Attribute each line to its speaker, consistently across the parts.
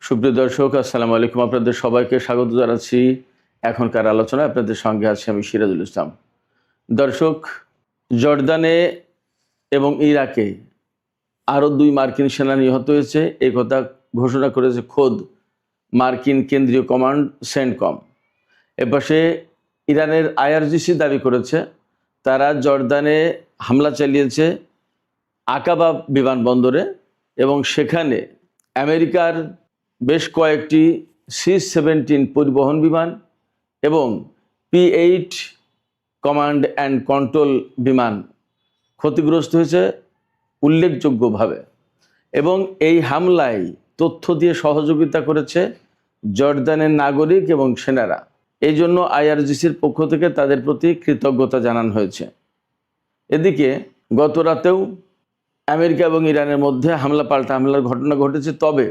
Speaker 1: সুপ্রিয় দর্শক, আসসালামু আলাইকুম। আপনাদের সবাইকে স্বাগত জানাচ্ছি এখনকার আলোচনায়। আপনাদের সঙ্গে আছি আমি সিরাজুল ইসলাম। দর্শক, জর্দানে এবং ইরাকে আরও 2 মার্কিন সেনা নিহত হয়েছে, এই কথা ঘোষণা করেছে খোদ মার্কিন কেন্দ্রীয় কমান্ড সেন্টকম। এপাশে ইরানের আইআরজিসি দাবি করেছে তারা জর্দানে হামলা চালিয়েছে আকাবা বিমানবন্দরে এবং সেখানে আমেরিকার বেশ কয়েকটি C-17 পরিবহন বিমান এবং P-8 কমান্ড অ্যান্ড কন্ট্রোল বিমান ক্ষতিগ্রস্ত হয়েছে উল্লেখযোগ্যভাবে। এবং এই হামলায় তথ্য দিয়ে সহযোগিতা করেছে জর্দানের নাগরিক এবং সেনারা। এই জন্য আইআরজিসির পক্ষ থেকে তাদের প্রতি কৃতজ্ঞতা জানানো হয়েছে। এদিকে গত রাতেও আমেরিকা এবং ইরানের মধ্যে পাল্টা হামলার ঘটনা ঘটেছে। তবে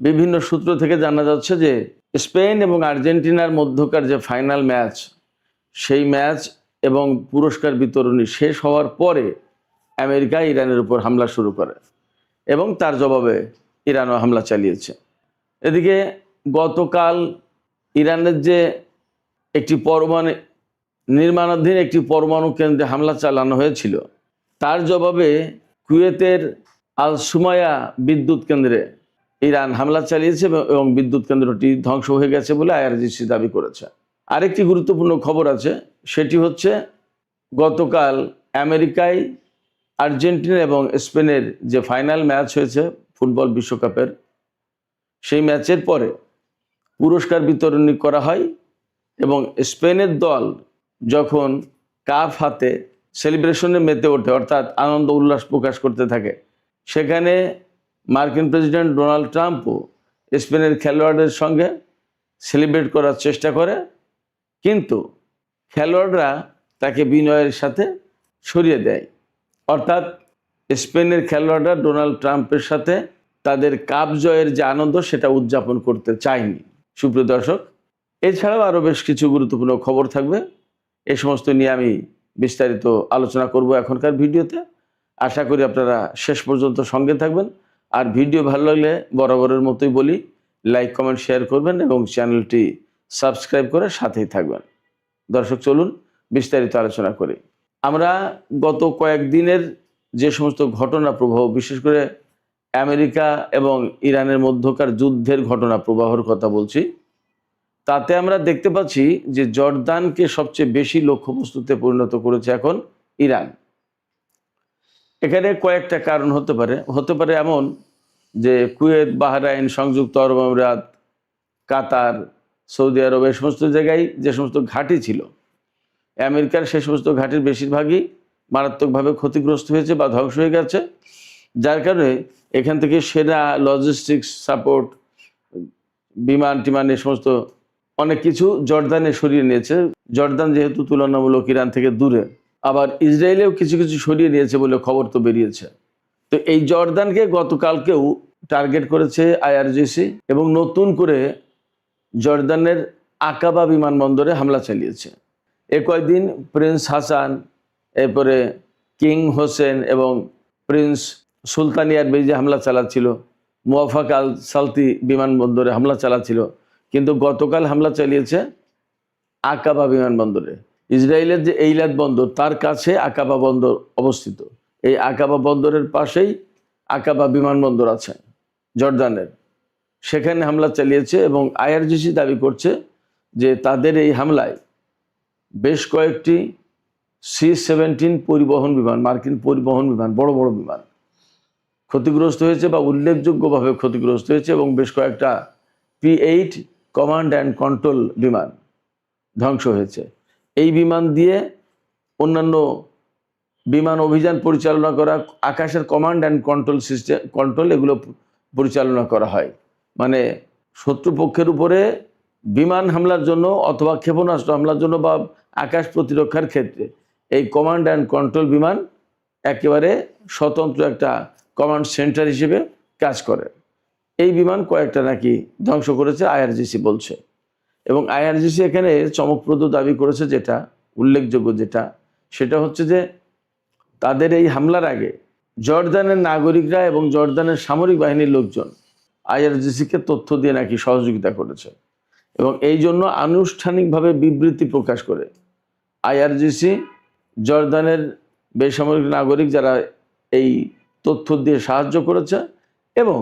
Speaker 1: বিভিন্ন সূত্র থেকে জানা যাচ্ছে যে স্পেন এবং আর্জেন্টিনার মধ্যকার যে ফাইনাল ম্যাচ, সেই ম্যাচ এবং পুরস্কার বিতরণী শেষ হওয়ার পরে আমেরিকা ইরানের উপর হামলা শুরু করে এবং তার জবাবে ইরানও হামলা চালিয়েছে। এদিকে গতকাল ইরানের যে একটি নির্মাণাধীন একটি পরমাণু কেন্দ্রে হামলা চালানো হয়েছিল, তার জবাবে কুয়েতের আল সুমায়া বিদ্যুৎ কেন্দ্রে ইরান হামলা চালিয়েছে এবং বিদ্যুৎ কেন্দ্রটি ধ্বংস হয়ে গেছে বলে আইআরজিসি দাবি করেছে। আরেকটি গুরুত্বপূর্ণ খবর আছে, সেটি হচ্ছে গতকাল আমেরিকায় আর্জেন্টিনা এবং স্পেনের যে ফাইনাল ম্যাচ হয়েছে ফুটবল বিশ্বকাপের, সেই ম্যাচের পরে পুরস্কার বিতরণী করা হয় এবং স্পেনের দল যখন কাপ হাতে সেলিব্রেশনে মেতে ওঠে, অর্থাৎ আনন্দ উল্লাস প্রকাশ করতে থাকে, সেখানে মার্কিন প্রেসিডেন্ট ডোনাল্ড ট্রাম্পও স্পেনের খেলোয়াড়দের সঙ্গে সেলিব্রেট করার চেষ্টা করে, কিন্তু খেলোয়াড়রা তাকে বিনয়ের সাথে সরিয়ে দেয়। অর্থাৎ স্পেনের খেলোয়াড়রা ডোনাল্ড ট্রাম্পের সাথে তাদের কাপ জয়ের যে আনন্দ সেটা উদযাপন করতে চায়নি। সুপ্রিয় দর্শক, এছাড়াও আরও বেশ কিছু গুরুত্বপূর্ণ খবর থাকবে। এই সমস্ত নিয়ে আমি বিস্তারিত আলোচনা করব এখনকার ভিডিওতে। আশা করি আপনারা শেষ পর্যন্ত সঙ্গে থাকবেন। আর ভিডিও ভালো লাগলে বরাবরের মতোই বলি, লাইক কমেন্ট শেয়ার করবেন এবং চ্যানেলটি সাবস্ক্রাইব করে সাথেই থাকবেন। দর্শক, চলুন বিস্তারিত আলোচনা করি। আমরা গত কয়েকদিনের যে সমস্ত ঘটনা প্রবাহ, বিশেষ করে আমেরিকা এবং ইরানের মধ্যকার যুদ্ধের ঘটনা প্রবাহের কথা বলছি, তাতে আমরা দেখতে পাচ্ছি যে জর্দানকে সবচেয়ে বেশি লক্ষ্যবস্তুতে পরিণত করেছে এখন ইরান। এখানে কয়েকটা কারণ হতে পারে এমন যে কুয়েত, বাহরাইন, সংযুক্ত আরব আমিরাত, কাতার, সৌদি আরব, এই সমস্ত জায়গায় যে সমস্ত ঘাঁটি ছিল আমেরিকার, সেই সমস্ত ঘাঁটির বেশিরভাগই মারাত্মকভাবে ক্ষতিগ্রস্ত হয়েছে বা ধ্বংস হয়ে গেছে। যার কারণে এখান থেকে সেনা, লজিস্টিক্স সাপোর্ট, বিমান টিমান, এই সমস্ত অনেক কিছু জর্দানে সরিয়ে নিয়েছে। জর্দান যেহেতু তুলনামূলক ইরান থেকে দূরে, আবার ইসরায়েলেও কিছু কিছু সরিয়ে নিয়েছে বলে খবর তো বেরিয়েছে। তো এই জর্দানকে গতকালকেও টার্গেট করেছে আইআরজিসি এবং নতুন করে জর্দানের আকাবা বিমানবন্দরে হামলা চালিয়েছে। এ কয়েকদিন প্রিন্স হাসান, এরপরে কিং হোসেন এবং প্রিন্স সুলতানিয়ার বেজে হামলা চালাচ্ছিল, মুওয়াফাক আল সালতি বিমানবন্দরে হামলা চালাচ্ছিল, কিন্তু গতকাল হামলা চালিয়েছে আকাবা বিমানবন্দরে। ইসরায়েলের যে এইলাত বন্দর, তার কাছে আকাবা বন্দর অবস্থিত। এই আকাবা বন্দরের পাশেই আকাবা বিমানবন্দর আছে জর্দানের, সেখানে হামলা চালিয়েছে এবং আইআরজিসি দাবি করছে যে তাদের এই হামলায় বেশ কয়েকটি C-17 পরিবহন বিমান, মার্কিন পরিবহন বিমান, বড় বড় বিমান ক্ষতিগ্রস্ত হয়েছে বা উল্লেখযোগ্যভাবে ক্ষতিগ্রস্ত হয়েছে এবং বেশ কয়েকটা P-8 কমান্ড অ্যান্ড কন্ট্রোল বিমান ধ্বংস হয়েছে। এই বিমান দিয়ে অন্যান্য বিমান অভিযান পরিচালনা করা, আকাশের কমান্ড অ্যান্ড কন্ট্রোল এগুলো পরিচালনা করা হয়। মানে শত্রুপক্ষের উপরে বিমান হামলার জন্য অথবা ক্ষেপণাস্ত্র হামলার জন্য বা আকাশ প্রতিরক্ষার ক্ষেত্রে এই কমান্ড অ্যান্ড কন্ট্রোল বিমান একেবারে স্বতন্ত্র একটা কমান্ড সেন্টার হিসেবে কাজ করে। এই বিমান কয়েকটা নাকি ধ্বংস করেছে আইআরজিসি বলছে। এবং আইআরজিসি এখানে চমকপ্রদ দাবি করেছে, যেটা উল্লেখযোগ্য সেটা হচ্ছে যে তাদের এই হামলার আগে জর্দানের নাগরিকরা এবং জর্দানের সামরিক বাহিনীর লোকজন আইআরজিসিকে তথ্য দিয়ে নাকি সহযোগিতা করেছে, এবং এই জন্য আনুষ্ঠানিকভাবে বিবৃতি প্রকাশ করে আইআরজিসি জর্দানের বেসামরিক নাগরিক যারা এই তথ্য দিয়ে সাহায্য করেছে এবং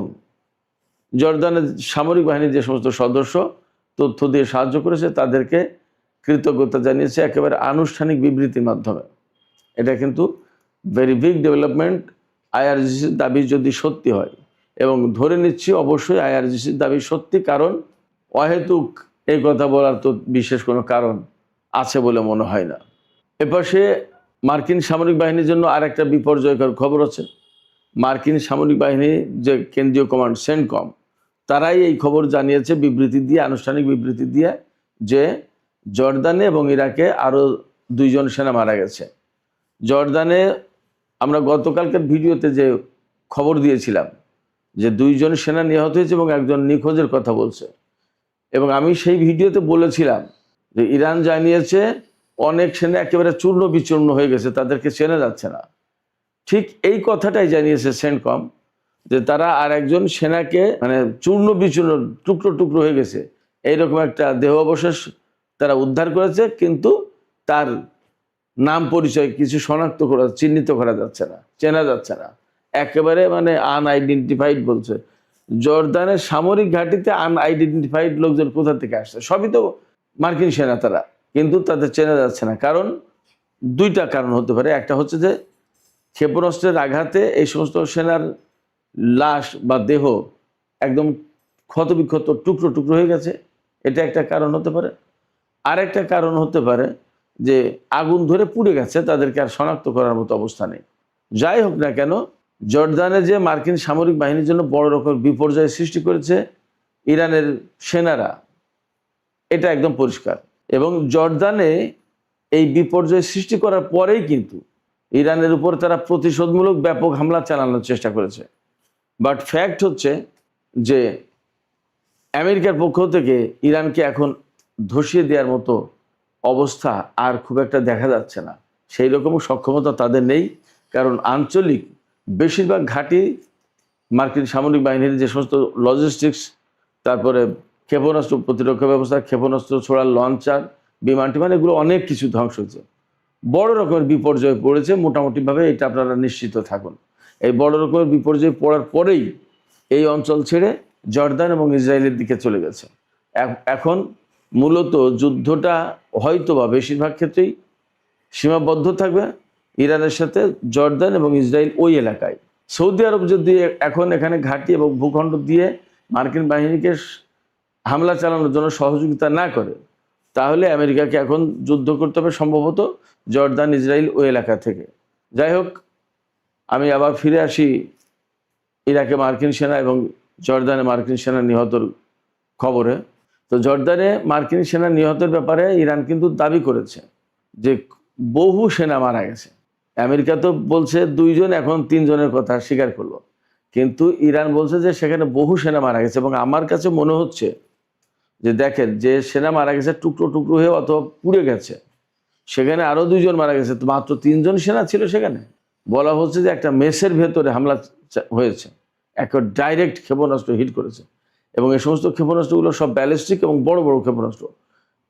Speaker 1: জর্দানের সামরিক বাহিনীর যে সমস্ত সদস্য তথ্য দিয়ে সাহায্য করেছে তাদেরকে কৃতজ্ঞতা জানিয়েছে একেবারে আনুষ্ঠানিক বিবৃতির মাধ্যমে। এটা কিন্তু ভেরি বিগ ডেভেলপমেন্ট। আইআরজিসির দাবি যদি সত্যি হয়, এবং ধরে নিচ্ছি অবশ্যই আইআরজিসির দাবি সত্যি, কারণ অহেতুক এই কথা বলার তো বিশেষ কোনো কারণ আছে বলে মনে হয় না। এপাশে মার্কিন সামরিক বাহিনীর জন্য আর একটা বিপর্যয়কর খবর আছে। মার্কিন সামরিক বাহিনী যে কেন্দ্রীয় কমান্ড সেন্টকম, তারাই এই খবর জানিয়েছে বিবৃতি দিয়ে, আনুষ্ঠানিক বিবৃতি দিয়ে, যে জর্দানে এবং ইরাকে আরও 2 জন সেনা মারা গেছে। জর্দানে আমরা গতকালকের ভিডিওতে যে খবর দিয়েছিলাম যে 2 জন সেনা নিহত হয়েছে এবং একজন নিখোঁজের কথা বলছে, এবং আমি সেই ভিডিওতে বলেছিলাম যে ইরান জানিয়েছে অনেক সেনা একেবারে চূর্ণ বিচূর্ণ হয়ে গেছে, তাদেরকে চেনা যাচ্ছে না। ঠিক এই কথাটাই জানিয়েছে সেন্টকম, যে তারা আর একজন সেনাকে মানে চূর্ণ বিচূর্ণ টুকরো টুকরো হয়ে গেছে এইরকম একটা দেহ অবশেষ তারা উদ্ধার করেছে, কিন্তু তার নাম পরিচয় কিছু শনাক্ত করা, চিহ্নিত করা যাচ্ছে না, চেনা যাচ্ছে না, একেবারে মানে আনআইডেন্টিফাইড বলছে। জর্দানের সামরিক ঘাঁটিতে আনআইডেন্টিফাইড লোকজন কোথা থেকে আসছে? সবই তো মার্কিন সেনা তারা, কিন্তু তাদের চেনা যাচ্ছে না। কারণ 2টা কারণ হতে পারে। একটা হচ্ছে যে ক্ষেপণাস্ত্রের আঘাতে এই সমস্ত সেনার লাশ বা দেহ একদম ক্ষতবিক্ষত টুকরো টুকরো হয়ে গেছে, এটা একটা কারণ হতে পারে। আরেকটা কারণ হতে পারে যে আগুন ধরে পুড়ে গেছে, তাদেরকে আর শনাক্ত করার মতো অবস্থা নেই। যাই হোক না কেন, জর্দানে যে মার্কিন সামরিক বাহিনীর জন্য বড় রকম বিপর্যয় সৃষ্টি করেছে ইরানের সেনারা, এটা একদম পরিষ্কার। এবং জর্দানে এই বিপর্যয় সৃষ্টি করার পরেই কিন্তু ইরানের উপর তারা প্রতিশোধমূলক ব্যাপক হামলা চালানোর চেষ্টা করেছে। বাট ফ্যাক্ট হচ্ছে যে আমেরিকার পক্ষ থেকে ইরানকে এখন ধসিয়ে দেওয়ার মতো অবস্থা আর খুব একটা দেখা যাচ্ছে না, সেই রকম সক্ষমতা তাদের নেই। কারণ আঞ্চলিক বেশিরভাগ ঘাঁটি মার্কিন সামরিক বাহিনীর যে সমস্ত লজিস্টিক্স, তারপরে ক্ষেপণাস্ত্র প্রতিরক্ষা ব্যবস্থা, ক্ষেপণাস্ত্র ছোড়ার লঞ্চার, বিমান টিমান, এগুলো অনেক কিছু ধ্বংস হয়েছে, বড় রকমের বিপর্যয় পড়েছে মোটামুটিভাবে, এটা আপনারা নিশ্চিত থাকুন। এই বড় রকমের বিপর্যয় পড়ার পরেই এই অঞ্চল ছেড়ে জর্দান এবং ইসরায়েলের দিকে চলে গেছে। এখন মূলত যুদ্ধটা হয়তো বা বেশিরভাগ ক্ষেত্রেই সীমাবদ্ধ থাকবে ইরানের সাথে জর্দান এবং ইসরায়েল ওই এলাকায়। সৌদি আরব যদি এখন এখানে ঘাঁটি এবং ভূখণ্ড দিয়ে মার্কিন বাহিনীকে হামলা চালানোর জন্য সহযোগিতা না করে, তাহলে আমেরিকাকে এখন যুদ্ধ করতে হবে সম্ভবত জর্দান ইসরায়েল ওই এলাকা থেকে। যাই হোক, আমি আবার ফিরে আসি ইরাকে মার্কিন সেনা এবং জর্দানে মার্কিন সেনা নিহতর খবরে। তো জর্দানে মার্কিন সেনা নিহতের ব্যাপারে ইরান কিন্তু দাবি করেছে যে বহু সেনা মারা গেছে। আমেরিকা তো বলছে 2 জন, এখন 3 জনের কথা স্বীকার করলো, কিন্তু ইরান বলছে যে সেখানে বহু সেনা মারা গেছে। এবং আমার কাছে মনে হচ্ছে যে দেখেন, যে সেনা মারা গেছে টুকরো টুকরো হয়ে অথবা পুড়ে গেছে, সেখানে আরও 2 জন মারা গেছে, তো মাত্র 3 জন সেনা ছিল সেখানে। বলা হচ্ছে যে একটা মেসের ভেতরে হামলা হয়েছে, একটা ডাইরেক্ট ক্ষেপণাস্ত্র হিট করেছে, এবং এই সমস্ত ক্ষেপণাস্ত্রগুলো সব ব্যালিস্টিক এবং বড় বড় ক্ষেপণাস্ত্র।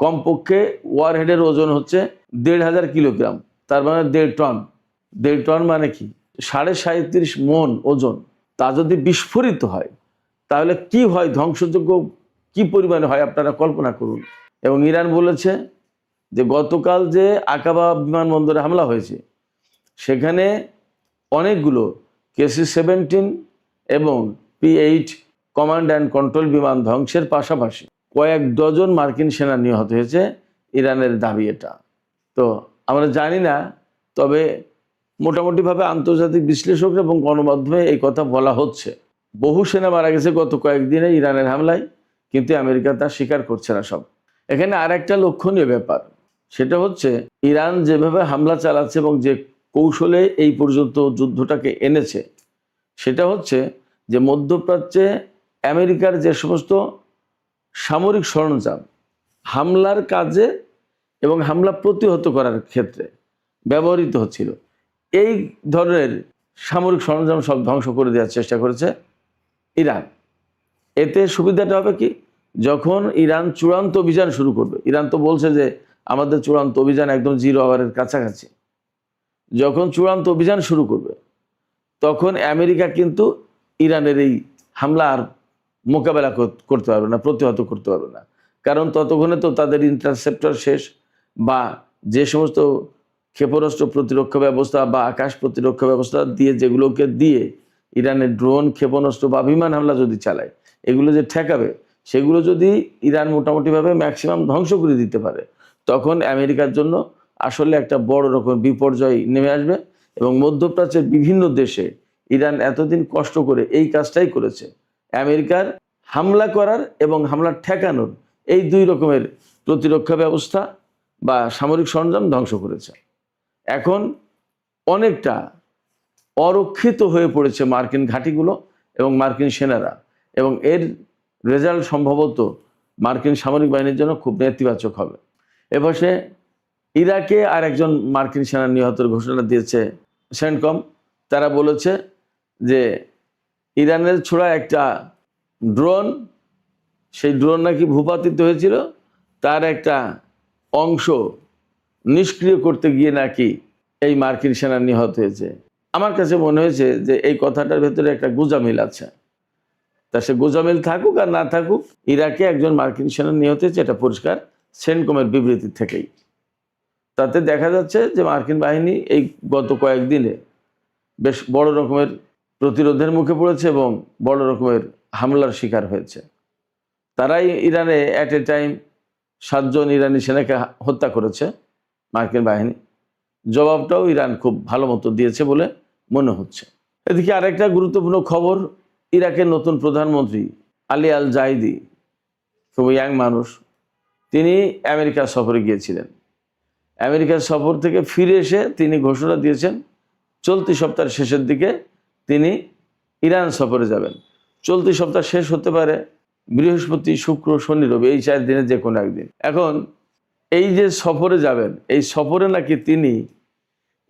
Speaker 1: কমপক্ষে ওয়ারহেডের ওজন হচ্ছে 1,500 কিলোগ্রাম, তার মানে 1.5 টন। 1.5 টন মানে কি? 37.5 মন ওজন। তা যদি বিস্ফোরিত হয় তাহলে কি হয়, ধ্বংসযোগ্য কি পরিমাণে হয় আপনারা কল্পনা করুন। এবং ইরান বলেছে যে গতকাল যে আকাবা বিমানবন্দরে হামলা হয়েছে, সেখানে অনেকগুলো KC-17 এবং P-8 কমান্ড অ্যান্ড কন্ট্রোল বিমান ধ্বংসের পাশাপাশি কয়েক ডজন মার্কিন সেনা নিহত হয়েছে, ইরানের দাবি এটা। তো আমরা জানি না, তবে মোটামুটিভাবে আন্তর্জাতিক বিশ্লেষক এবং গণমাধ্যমে এই কথা বলা হচ্ছে, বহু সেনা মারা গেছে গত কয়েকদিনে ইরানের হামলায়, কিন্তু আমেরিকা তা স্বীকার করছে না সব। এখানে আর একটা লক্ষণীয় ব্যাপার, সেটা হচ্ছে ইরান যেভাবে হামলা চালাচ্ছে এবং যে কৌশলে এই পর্যন্ত যুদ্ধটাকে এনেছে, সেটা হচ্ছে যে মধ্যপ্রাচ্যে আমেরিকার যে সমস্ত সামরিক সরঞ্জাম হামলার কাজে এবং হামলা প্রতিহত করার ক্ষেত্রে ব্যবহৃত হচ্ছিল, এই ধরনের সামরিক সরঞ্জাম সব ধ্বংস করে দেওয়ার চেষ্টা করেছে ইরান। এতে সুবিধাটা হবে কি, যখন ইরান চূড়ান্ত অভিযান শুরু করবে, ইরান তো বলছে যে আমাদের চূড়ান্ত অভিযান একদম 0 আওয়ারের কাছাকাছি, যখন চূড়ান্ত অভিযান শুরু করবে তখন আমেরিকা কিন্তু ইরানের এই হামলা আর মোকাবেলা করতে পারবে না, প্রতিহত করতে পারবে না। কারণ ততক্ষণে তো তাদের ইন্টারসেপ্টর শেষ, বা যে সমস্ত ক্ষেপণাস্ত্র প্রতিরক্ষা ব্যবস্থা বা আকাশ প্রতিরক্ষা ব্যবস্থা দিয়ে, যেগুলোকে দিয়ে ইরানের ড্রোন, ক্ষেপণাস্ত্র বা বিমান হামলা যদি চালায়, এগুলো যে ঠেকাবে, সেগুলো যদি ইরান মোটামুটিভাবে ম্যাক্সিমাম ধ্বংস করে দিতে পারে, তখন আমেরিকার জন্য আসলে একটা বড় রকম বিপর্যয় নেমে আসবে। এবং মধ্যপ্রাচ্যের বিভিন্ন দেশে ইরান এতদিন কষ্ট করে এই কাজটাই করেছে, আমেরিকার হামলা করার এবং হামলা ঠেকানোর এই 2 রকমের প্রতিরক্ষা ব্যবস্থা বা সামরিক সরঞ্জাম ধ্বংস করেছে। এখন অনেকটা অরক্ষিত হয়ে পড়েছে মার্কিন ঘাঁটিগুলো এবং মার্কিন সেনারা, এবং এর রেজাল্ট সম্ভবত মার্কিন সামরিক বাহিনীর জন্য খুব নেতিবাচক হবে। এপাশে ইরাকে আর একজন মার্কিন সেনা নিহতের ঘোষণা দিয়েছে সেন্টকম। তারা বলেছে যে ইরানের ছোড়া একটা ড্রোন, সেই ড্রোন নাকি ভূপাতিত হয়েছিল, তার একটা অংশ নিষ্ক্রিয় করতে গিয়ে নাকি এই মার্কিন সেনা নিহত হয়েছে। আমার কাছে মনে হয়েছে যে এই কথাটার ভেতরে একটা গোঁজামিল আছে। তা সে গোঁজামিল থাকুক আর না থাকুক, ইরাকে একজন মার্কিন সেনা নিহত হয়েছে, এটা পরিষ্কার সেন্টকমের বিবৃতি থেকেই। তাতে দেখা যাচ্ছে যে মার্কিন বাহিনী এই গত কয়েকদিনে বেশ বড় রকমের প্রতিরোধের মুখে পড়েছে এবং বড় রকমের হামলার শিকার হয়েছে। তারাই ইরানে অ্যাট এ টাইম 7 জন ইরানি সেনাকে হত্যা করেছে মার্কিন বাহিনী। জবাবটাও ইরান খুব ভালো মতো দিয়েছে বলে মনে হচ্ছে। এদিকে আরেকটা গুরুত্বপূর্ণ খবর, ইরাকের নতুন প্রধানমন্ত্রী আলী আল জাইদি, খুব ইয়াং মানুষ, তিনি আমেরিকা সফরে গিয়েছিলেন। আমেরিকার সফর থেকে ফিরে এসে তিনি ঘোষণা দিয়েছেন চলতি সপ্তাহের শেষের দিকে তিনি ইরান সফরে যাবেন। চলতি সপ্তাহ শেষ হতে পারে বৃহস্পতি, শুক্র, শনি, রবি, এই 4 দিনের যে কোনো একদিন। এখন এই যে সফরে যাবেন, এই সফরে নাকি তিনি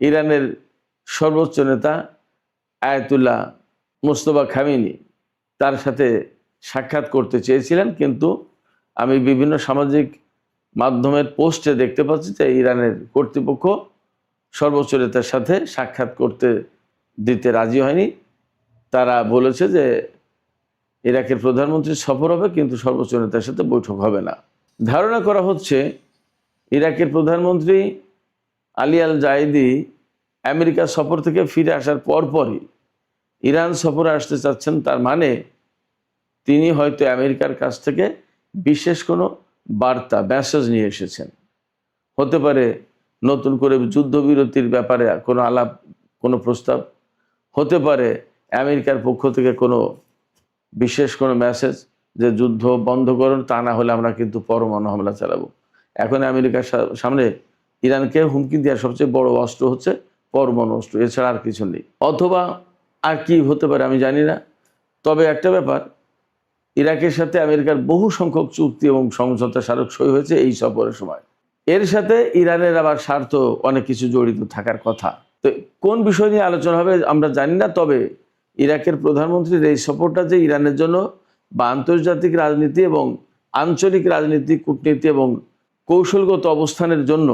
Speaker 1: ইরানের সর্বোচ্চ নেতা আয়াতুল্লাহ মুস্তফা খামেনি তার সাথে সাক্ষাৎ করতে চেয়েছিলেন, কিন্তু আমি বিভিন্ন সামাজিক মাধ্যমের পোস্টে দেখতে পাচ্ছি যে ইরানের কর্তৃপক্ষ সর্বোচ্চ নেতার সাথে সাক্ষাৎ করতে দিতে রাজি হয়নি। তারা বলেছে যে ইরাকের প্রধানমন্ত্রীর সফর হবে, কিন্তু সর্বোচ্চ নেতার সাথে বৈঠক হবে না। ধারণা করা হচ্ছে ইরাকের প্রধানমন্ত্রী আলী আল জাইদি আমেরিকা সফর থেকে ফিরে আসার পরপরই ইরান সফরে আসতে চাচ্ছেন। তার মানে তিনি হয়তো আমেরিকার কাছ থেকে বিশেষ কোনো বার্তা, মেসেজ নিয়ে এসেছেন। হতে পারে নতুন করে যুদ্ধবিরতির ব্যাপারে কোনো আলাপ, কোনো প্রস্তাব, হতে পারে আমেরিকার পক্ষ থেকে কোনো বিশেষ কোনো মেসেজ যে যুদ্ধ বন্ধ করুন, তা না হলে আমরা কিন্তু পরমাণু হামলা চালাবো। এখন আমেরিকার সামনে ইরানকে হুমকি দেওয়ার সবচেয়ে বড় অস্ত্র হচ্ছে পরমাণু অস্ত্র, এছাড়া আর কিছু নেই। অথবা আর কি হতে পারে আমি জানি না। তবে একটা ব্যাপার, ইরাকের সাথে আমেরিকার বহু সংখ্যক চুক্তি এবং সমঝোতা স্মারক সই হয়েছে এই সফরের সময়। এর সাথে ইরানের আবার স্বার্থ অনেক কিছু জড়িত থাকার কথা। তো কোন বিষয় নিয়ে আলোচনা হবে আমরা জানি না। তবে ইরাকের প্রধানমন্ত্রীর এই সফরটা যে ইরানের জন্য বা আন্তর্জাতিক রাজনীতি এবং আঞ্চলিক রাজনীতি, কূটনীতি এবং কৌশলগত অবস্থানের জন্য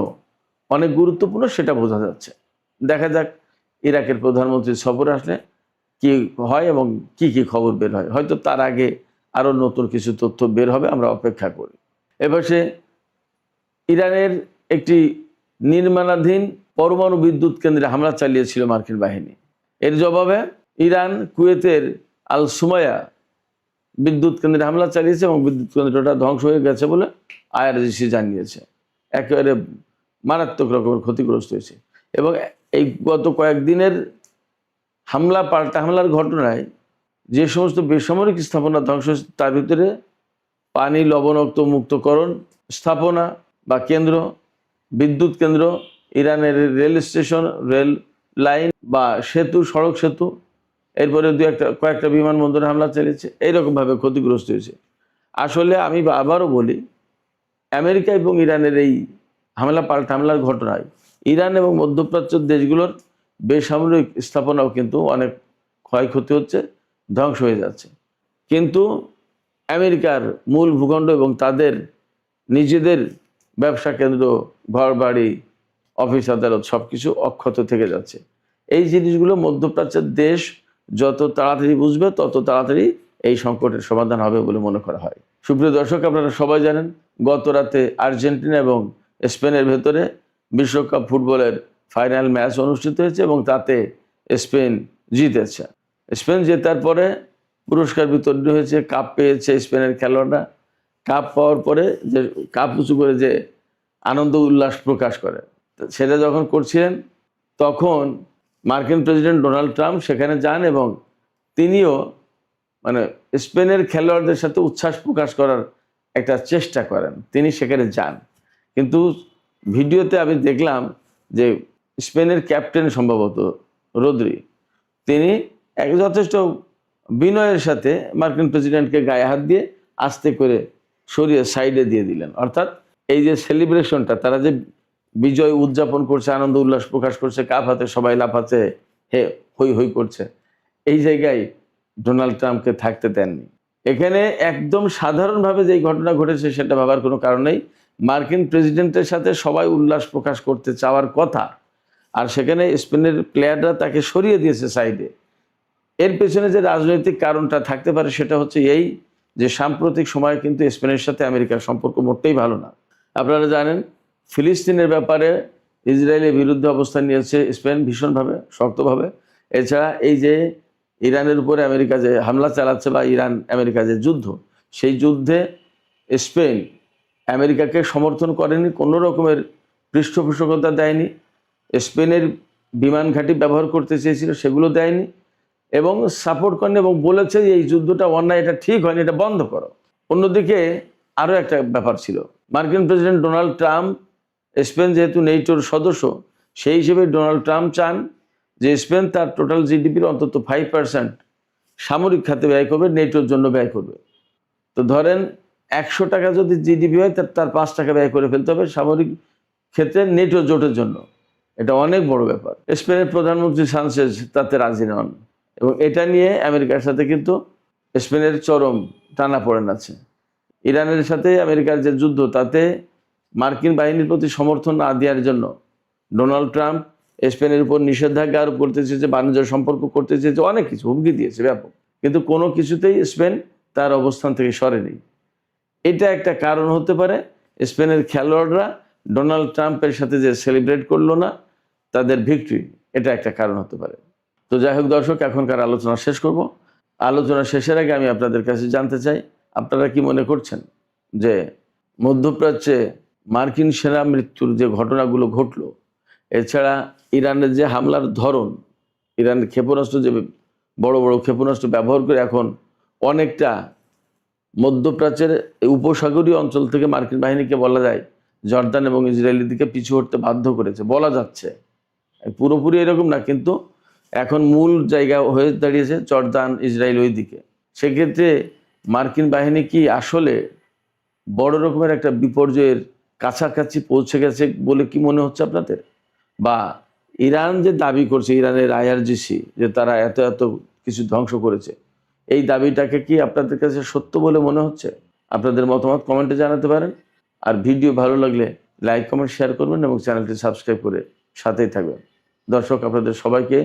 Speaker 1: অনেক গুরুত্বপূর্ণ, সেটা বোঝা যাচ্ছে। দেখা যাক ইরাকের প্রধানমন্ত্রীর সফর আসলে কি হয় এবং কি কি খবর বের হয়। হয়তো তার আগে আরও নতুন কিছু তথ্য বের হবে, আমরা অপেক্ষা করি। এপাশে ইরানের একটি নির্মাণাধীন পরমাণু বিদ্যুৎ কেন্দ্রে হামলা চালিয়েছিল মার্কিন বাহিনী। এর জবাবে ইরান কুয়েতের আল সুমায়া বিদ্যুৎ কেন্দ্রে হামলা চালিয়েছে এবং বিদ্যুৎ কেন্দ্রটা ধ্বংস হয়ে গেছে বলে IRGC জানিয়েছে। একেবারে মারাত্মক রকমের ক্ষতিগ্রস্ত হয়েছে। এবং এই গত কয়েকদিনের হামলা, পাল্টা হামলার ঘটনায় যে সমস্ত বেসামরিক স্থাপনা ধ্বংস হয়েছে, তার ভিতরে পানি লবণাক্ত মুক্তকরণ স্থাপনা বা কেন্দ্র, বিদ্যুৎ কেন্দ্র, ইরানের রেল স্টেশন, রেল লাইন বা সেতু, সড়ক সেতু, এরপরে কয়েকটা বিমানবন্দরে হামলা চালিয়েছে, এইরকমভাবে ক্ষতিগ্রস্ত হয়েছে। আসলে আমি আবারও বলি, আমেরিকা এবং ইরানের এই হামলা পাল্টা হামলার ঘটনায় ইরান এবং মধ্যপ্রাচ্যের দেশগুলোর বেসামরিক স্থাপনাও কিন্তু অনেক ক্ষয়ক্ষতি হচ্ছে, ধ্বংস হয়ে যাচ্ছে। কিন্তু আমেরিকার মূল ভূখণ্ড এবং তাদের নিজেদের ব্যবসা কেন্দ্র, ঘর বাড়ি, অফিস আদালত সব কিছু অক্ষত থেকে যাচ্ছে। এই জিনিসগুলো মধ্যপ্রাচ্যের দেশ যত তাড়াতাড়ি বুঝবে তত তাড়াতাড়ি এই সংকটের সমাধান হবে বলে মনে করা হয়। সুপ্রিয় দর্শক, আপনারা সবাই জানেন গত রাতে আর্জেন্টিনা এবং স্পেনের ভেতরে বিশ্বকাপ ফুটবলের ফাইনাল ম্যাচ অনুষ্ঠিত হয়েছে এবং তাতে স্পেন জিতেছে। স্পেন জেতার পরে পুরস্কার বিতরণ হয়েছে, কাপ পেয়েছে স্পেনের খেলোয়াড়রা। কাপ পাওয়ার পরে যে কাপ উঁচু করে যে আনন্দ উল্লাস প্রকাশ করে, সেটা যখন করছিলেন তখন মার্কিন প্রেসিডেন্ট ডোনাল্ড ট্রাম্প সেখানে যান এবং তিনিও মানে স্পেনের খেলোয়াড়দের সাথে উচ্ছ্বাস প্রকাশ করার একটা চেষ্টা করেন, তিনি সেখানে যান। কিন্তু ভিডিওতে আমি দেখলাম যে স্পেনের ক্যাপ্টেন সম্ভবত রদ্রি, তিনি এক যথেষ্ট বিনয়ের সাথে মার্কিন প্রেসিডেন্টকে গায়ে হাত দিয়ে আস্তে করে সরিয়ে সাইডে দিয়ে দিলেন। অর্থাৎ এই যে সেলিব্রেশনটা, তারা যে বিজয় উদযাপন করছে, আনন্দ উল্লাস প্রকাশ করছে, কাপ হাতে সবাই লাফাচ্ছে, হই হই করছে, এই জায়গায় ডোনাল্ড ট্রাম্পকে থাকতে দেননি। এখানে একদম সাধারণভাবে যে ঘটনা ঘটেছে সেটা ভাবার কোনো কারণ নেই। মার্কিন প্রেসিডেন্টের সাথে সবাই উল্লাস প্রকাশ করতে চাওয়ার কথা, আর সেখানে স্পেনের প্লেয়াররা তাকে সরিয়ে দিয়েছে সাইডে। এর পেছনে যে রাজনৈতিক কারণটা থাকতে পারে সেটা হচ্ছে এই যে সাম্প্রতিক সময়ে কিন্তু স্পেনের সাথে আমেরিকার সম্পর্ক মোটেই ভালো না। আপনারা জানেন ফিলিস্তিনের ব্যাপারে ইসরায়েলের বিরুদ্ধে অবস্থান নিয়েছে স্পেন ভীষণভাবে, শক্তভাবে। এছাড়া এই যে ইরানের উপরে আমেরিকা যে হামলা চালাচ্ছে বা ইরান আমেরিকা যে যুদ্ধ, সেই যুদ্ধে স্পেন আমেরিকাকে সমর্থন করেনি, কোনো রকমের পৃষ্ঠপোষকতা দেয়নি। স্পেনের বিমান ঘাঁটি ব্যবহার করতে চেয়েছিল, সেগুলো দেয়নি এবং সাপোর্ট করেনি এবং বলেছে যে এই যুদ্ধটা অন্যায়, এটা ঠিক হয়নি, এটা বন্ধ করো। অন্যদিকে আরও একটা ব্যাপার ছিল, মার্কিন প্রেসিডেন্ট ডোনাল্ড ট্রাম্প, স্পেন যেহেতু নেটোর সদস্য, সেই হিসেবে ডোনাল্ড ট্রাম্প চান যে স্পেন তার টোটাল জিডিপির অন্তত 5% সামরিক খাতে ব্যয় করবে, নেটোর জন্য ব্যয় করবে। তো ধরেন 100 টাকা যদি জিডিপি হয় তার 5 টাকা ব্যয় করে ফেলতে হবে সামরিক ক্ষেত্রে নেটো জোটের জন্য। এটা অনেক বড় ব্যাপার। স্পেনের প্রধানমন্ত্রী সানচেজ তাতে রাজি নন এবং এটা নিয়ে আমেরিকার সাথে কিন্তু স্পেনের চরম টানাপোড়েন আছে। ইরানের সাথে আমেরিকার যে যুদ্ধ, তাতে মার্কিন বাহিনীর প্রতি সমর্থন না দেওয়ার জন্য ডোনাল্ড ট্রাম্প স্পেনের উপর নিষেধাজ্ঞা আরোপ করতে চেয়েছে, বাণিজ্য সম্পর্ক করতে চেয়েছে, অনেক কিছু হুমকি দিয়েছে ব্যাপক, কিন্তু কোনো কিছুতেই স্পেন তার অবস্থান থেকে সরেনি। এটা একটা কারণ হতে পারে স্পেনের খেলোয়াড়রা ডোনাল্ড ট্রাম্পের সাথে যে সেলিব্রেট করলো না তাদের ভিক্টরি, এটা একটা কারণ হতে পারে। তো যাই হোক দর্শক, এখনকার আলোচনা শেষ করব। আলোচনা শেষের আগে আমি আপনাদের কাছে জানতে চাই, আপনারা কি মনে করছেন যে মধ্যপ্রাচ্যে মার্কিন সেনা মৃত্যুর যে ঘটনাগুলো ঘটলো, এছাড়া ইরানের যে হামলার ধরন, ইরানের ক্ষেপণাস্ত্র, যে বড় বড় ক্ষেপণাস্ত্র ব্যবহার করে এখন অনেকটা মধ্যপ্রাচ্যের উপসাগরীয় অঞ্চল থেকে মার্কিন বাহিনীকে বলা যায় জর্দান এবং ইসরায়েলের দিকে পিছু হটতে বাধ্য করেছে, বলা যাচ্ছে। পুরোপুরি এরকম না, কিন্তু এখন মূল জায়গা হয়ে দাঁড়িয়েছে জর্দান, ইসরায়েল ওই দিকে। সেক্ষেত্রে মার্কিন বাহিনী কি আসলে বড় রকমের একটা বিপর্যয়ের কাছাকাছি পৌঁছে গেছে বলে কি মনে হচ্ছে আপনাদের? বা ইরান যে দাবি করছে, ইরানের আইআরজিসি, যে তারা এত এত কিছু ধ্বংস করেছে, এই দাবিটাকে কি আপনাদের কাছে সত্য বলে মনে হচ্ছে? আপনাদের মতামত কমেন্টে জানাতে পারেন। আর ভিডিও ভালো লাগলে লাইক, কমেন্ট, শেয়ার করবেন এবং চ্যানেলটি সাবস্ক্রাইব করে সাথেই থাকবেন। দর্শক, আপনাদের সবাইকে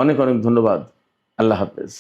Speaker 1: অনেক অনেক ধন্যবাদ। আল্লাহ হাফেজ।